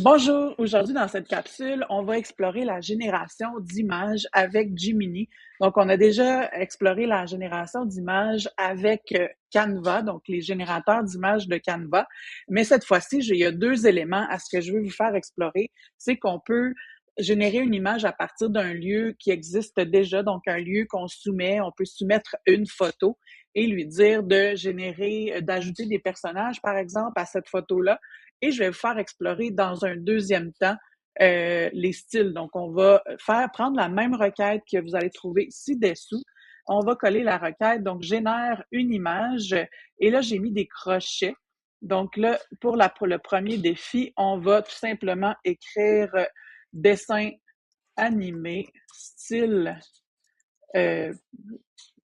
Bonjour, aujourd'hui dans cette capsule, on va explorer la génération d'images avec Gemini. Donc, on a déjà exploré la génération d'images avec Canva, donc les générateurs d'images de Canva. Mais cette fois-ci, il y a deux éléments à ce que je veux vous faire explorer. C'est qu'on peut générer une image à partir d'un lieu qui existe déjà, donc un lieu qu'on soumet. On peut soumettre une photo et lui dire de générer, d'ajouter des personnages, par exemple, à cette photo-là et je vais vous faire explorer dans un deuxième temps les styles. Donc, on va prendre la même requête que vous allez trouver ci-dessous. On va coller la requête, donc génère une image. Et là, j'ai mis des crochets. Donc là, pour le premier défi, on va tout simplement écrire dessin animé, style euh,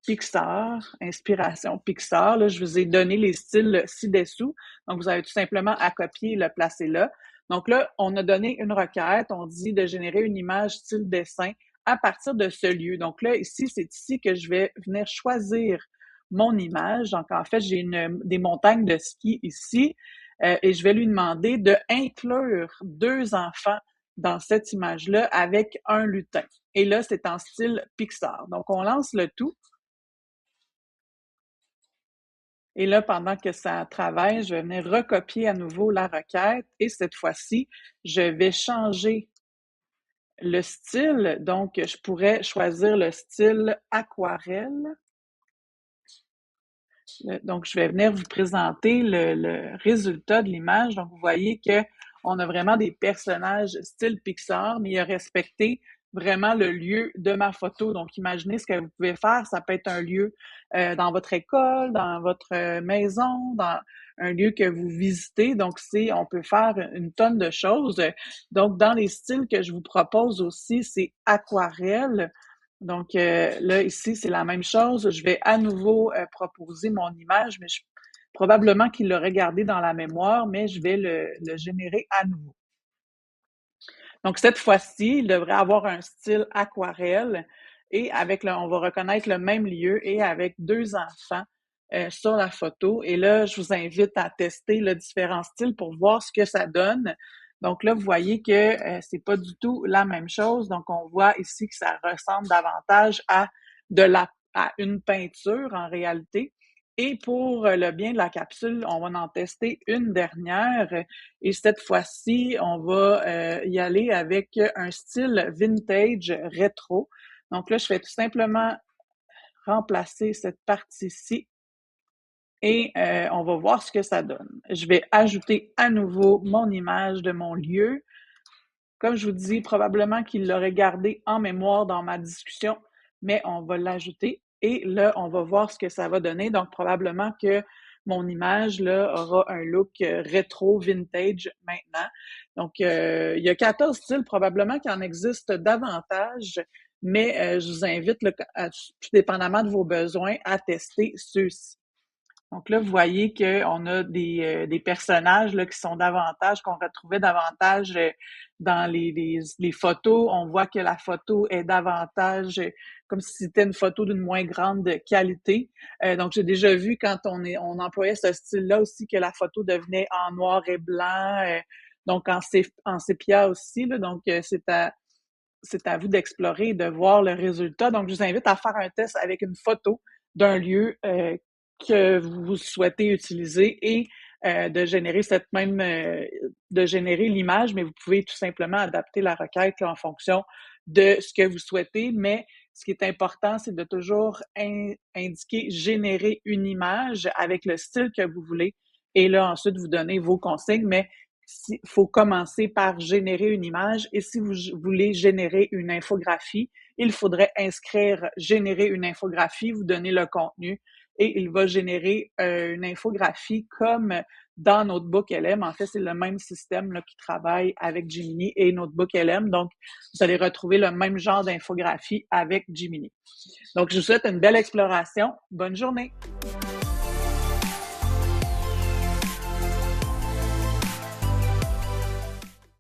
Pixar, inspiration Pixar. Là, je vous ai donné les styles ci-dessous. Donc, vous avez tout simplement à copier et le placer là. Donc là, on a donné une requête. On dit de générer une image style dessin à partir de ce lieu. Donc là, ici, c'est ici que je vais venir choisir mon image. Donc, en fait, j'ai des montagnes de ski ici et je vais lui demander de inclure deux enfants dans cette image-là avec un lutin. Et là, c'est en style Pixar. Donc, on lance le tout. Et là, pendant que ça travaille, je vais venir recopier à nouveau la requête et cette fois-ci, je vais changer le style. Donc, je pourrais choisir le style aquarelle. Donc, je vais venir vous présenter le résultat de l'image. Donc, vous voyez que on a vraiment des personnages style Pixar, mais il a respecté vraiment le lieu de ma photo. Donc, imaginez ce que vous pouvez faire. Ça peut être un lieu dans votre école, dans votre maison, dans un lieu que vous visitez. Donc, on peut faire une tonne de choses. Donc, dans les styles que je vous propose aussi, c'est aquarelle. Donc là, ici, c'est la même chose. Je vais à nouveau proposer mon image, mais probablement qu'il l'aurait gardé dans la mémoire, mais je vais le générer à nouveau. Donc cette fois-ci, il devrait avoir un style aquarelle et on va reconnaître le même lieu et avec deux enfants sur la photo. Et là, je vous invite à tester le différents styles pour voir ce que ça donne. Donc là, vous voyez que c'est pas du tout la même chose. Donc on voit ici que ça ressemble davantage à à une peinture en réalité. Et pour le bien de la capsule, on va en tester une dernière. Et cette fois-ci, on va y aller avec un style vintage rétro. Donc là, je vais tout simplement remplacer cette partie-ci et on va voir ce que ça donne. Je vais ajouter à nouveau mon image de mon lieu. Comme je vous dis, probablement qu'il l'aurait gardé en mémoire dans ma discussion, mais on va l'ajouter et là, on va voir ce que ça va donner. Donc, probablement que mon image là, aura un look rétro, vintage maintenant. Donc, il y a 14 styles, probablement qu'il en existe davantage, mais je vous invite, là, tout dépendamment de vos besoins, à tester ceux-ci. Donc là, vous voyez qu'on a des personnages là, qui sont davantage, qu'on retrouvait davantage dans les photos. On voit que la photo est davantage comme si c'était une photo d'une moins grande qualité. Donc, j'ai déjà vu quand on employait ce style-là aussi que la photo devenait en noir et blanc, donc en sépia aussi. Là, donc, c'est à vous d'explorer et de voir le résultat. Donc, je vous invite à faire un test avec une photo d'un lieu que vous souhaitez utiliser et de générer l'image, mais vous pouvez tout simplement adapter la requête là, en fonction de ce que vous souhaitez. Mais ce qui est important, c'est de toujours indiquer générer une image avec le style que vous voulez et là ensuite vous donner vos consignes. Mais il faut commencer par générer une image et si vous voulez générer une infographie, il faudrait inscrire générer une infographie, vous donner le contenu et il va générer une infographie comme dans Notebook LM. En fait, c'est le même système là, qui travaille avec Gemini et Notebook LM. Donc, vous allez retrouver le même genre d'infographie avec Gemini. Donc, je vous souhaite une belle exploration. Bonne journée!